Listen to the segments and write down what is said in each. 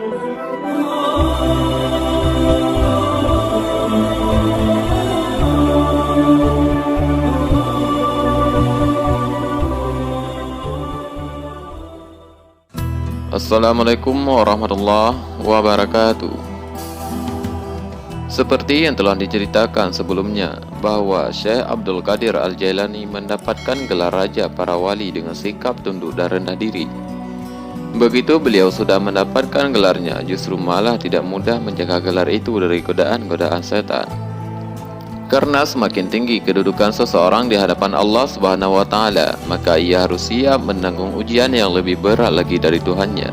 Assalamualaikum warahmatullahi wabarakatuh. Seperti yang telah diceritakan sebelumnya, bahwa Syekh Abdul Qadir Al-Jailani mendapatkan gelar raja para wali dengan sikap tunduk dan rendah diri. Begitu beliau sudah mendapatkan gelarnya, justru malah tidak mudah menjaga gelar itu dari godaan-godaan setan. Karena semakin tinggi kedudukan seseorang di hadapan Allah Subhanahu wa Ta'ala, maka ia harus siap menanggung ujian yang lebih berat lagi dari Tuhannya.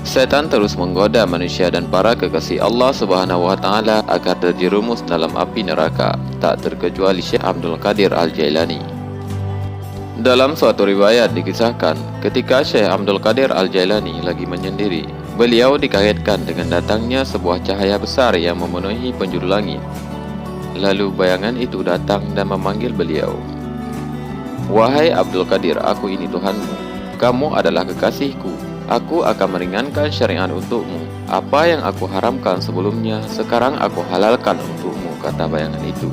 Setan terus menggoda manusia dan para kekasih Allah Subhanahu wa Ta'ala agar terjerumus dalam api neraka, tak terkecuali Syekh Abdul Qadir Al-Jailani. Dalam suatu riwayat dikisahkan, ketika Syekh Abdul Qadir Al-Jailani lagi menyendiri, beliau dikagetkan dengan datangnya sebuah cahaya besar yang memenuhi penjuru langit. Lalu bayangan itu datang dan memanggil beliau. "Wahai Abdul Qadir, aku ini Tuhanmu. Kamu adalah kekasihku. Aku akan meringankan syariat untukmu. Apa yang aku haramkan sebelumnya, sekarang aku halalkan untukmu," kata bayangan itu.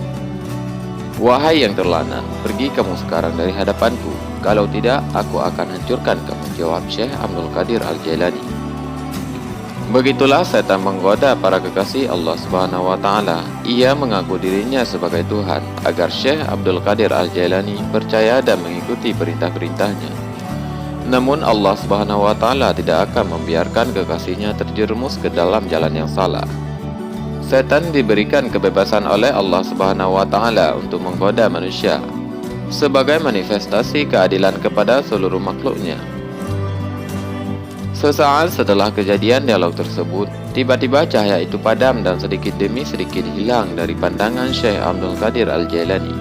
"Wahai yang terlana, pergi kamu sekarang dari hadapanku. Kalau tidak, aku akan hancurkan kamu," jawab Syekh Abdul Qadir Al-Jailani. Begitulah setan menggoda para kekasih Allah Subhanahu wa Ta'ala. Ia mengaku dirinya sebagai Tuhan agar Syekh Abdul Qadir Al-Jailani percaya dan mengikuti perintah-perintahnya. Namun Allah Subhanahu wa Ta'ala tidak akan membiarkan kekasihnya terjerumus ke dalam jalan yang salah. Setan diberikan kebebasan oleh Allah Subhanahu wa Ta'ala untuk menggoda manusia sebagai manifestasi keadilan kepada seluruh makhluknya. Sesaat setelah kejadian dialog tersebut, tiba-tiba cahaya itu padam dan sedikit demi sedikit hilang dari pandangan Syekh Abdul Qadir Al-Jailani.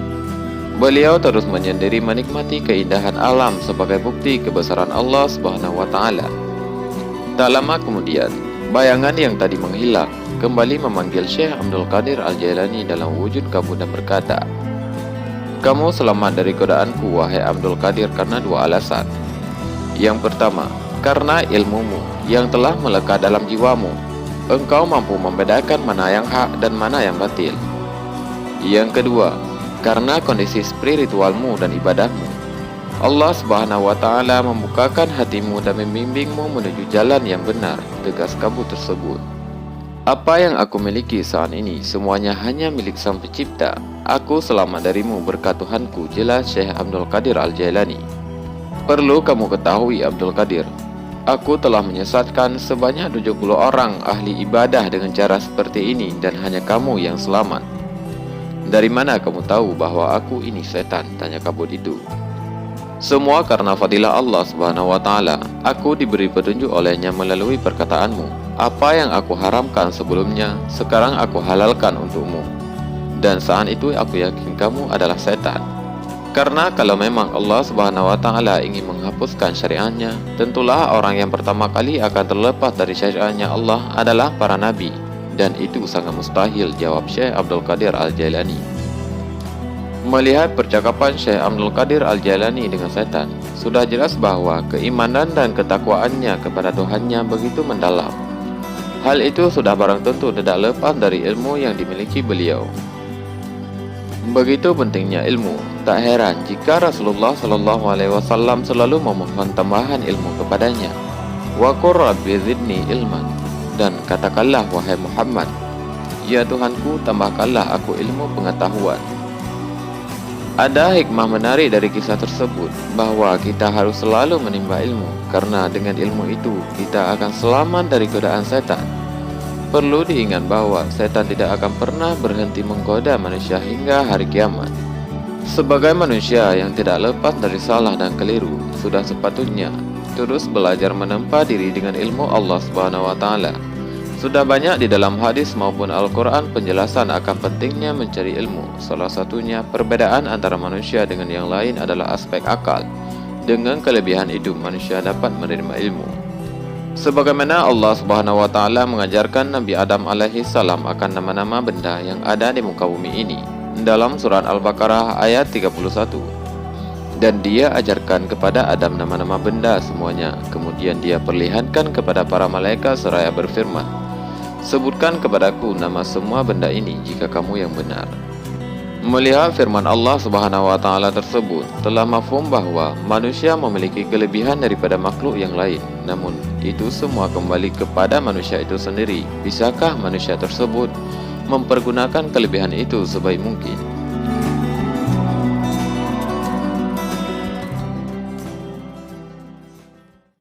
Beliau terus menyendiri menikmati keindahan alam sebagai bukti kebesaran Allah Subhanahu wa Ta'ala. Tak lama kemudian, bayangan yang tadi menghilang kembali memanggil Syekh Abdul Qadir Al-Jailani dalam wujud kabur dan berkata, "Kamu selamat dari godaanku, wahai Abdul Qadir, karena dua alasan. Yang pertama, karena ilmumu yang telah melekat dalam jiwamu, engkau mampu membedakan mana yang hak dan mana yang batil. Yang kedua, karena kondisi spiritualmu dan ibadahmu, Allah Subhanahu wa Ta'ala membukakan hatimu dan membimbingmu menuju jalan yang benar," tegas kabut tersebut. "Apa yang aku miliki saat ini semuanya hanya milik Sang Pencipta. Aku selamat darimu berkat Tuhanku," jelas Syekh Abdul Qadir Al-Jailani. "Perlu kamu ketahui Abdul Qadir, aku telah menyesatkan sebanyak 70 orang ahli ibadah dengan cara seperti ini dan hanya kamu yang selamat." "Dari mana kamu tahu bahwa aku ini setan?" tanya kabut itu. "Semua karena fadilah Allah Subhanahu wa Ta'ala. Aku diberi petunjuk olehnya melalui perkataanmu. Apa yang aku haramkan sebelumnya, sekarang aku halalkan untukmu. Dan saat itu aku yakin kamu adalah setan. Karena kalau memang Allah Subhanahu wa Ta'ala ingin menghapuskan syariatnya, tentulah orang yang pertama kali akan terlepas dari syariatnya Allah adalah para nabi. Dan itu sangat mustahil," jawab Syekh Abdul Qadir Al-Jailani. Melihat percakapan Syekh Abdul Qadir Al-Jailani dengan setan, sudah jelas bahwa keimanan dan ketakwaannya kepada Tuhannya begitu mendalam. Hal itu sudah barang tentu tidak lepas dari ilmu yang dimiliki beliau. Begitu pentingnya ilmu, tak heran jika Rasulullah SAW selalu memohon tambahan ilmu kepadanya. "Wa qur rabbi zidni ilman," dan katakanlah wahai Muhammad, "Ya Tuhanku, tambahkanlah aku ilmu pengetahuan." Ada hikmah menarik dari kisah tersebut, bahwa kita harus selalu menimba ilmu, karena dengan ilmu itu kita akan selamat dari godaan setan. Perlu diingat bahwa setan tidak akan pernah berhenti menggoda manusia hingga hari kiamat. Sebagai manusia yang tidak lepas dari salah dan keliru, sudah sepatutnya terus belajar menempa diri dengan ilmu Allah Subhanahu wa Ta'ala. Sudah banyak di dalam hadis maupun Al-Quran penjelasan akan pentingnya mencari ilmu. Salah satunya, perbedaan antara manusia dengan yang lain adalah aspek akal. Dengan kelebihan itu, manusia dapat menerima ilmu. Sebagaimana Allah Subhanahu wa Ta'ala mengajarkan Nabi Adam alaihi salam akan nama-nama benda yang ada di muka bumi ini dalam surat Al-Baqarah ayat 31. Dan dia ajarkan kepada Adam nama-nama benda semuanya. Kemudian dia perlihatkan kepada para malaikat seraya berfirman, "Sebutkan kepadaku nama semua benda ini jika kamu yang benar." Melihat firman Allah Subhanahu wa taala tersebut, telah mafhum bahwa manusia memiliki kelebihan daripada makhluk yang lain. Namun, itu semua kembali kepada manusia itu sendiri. Bisakah manusia tersebut mempergunakan kelebihan itu sebaik mungkin?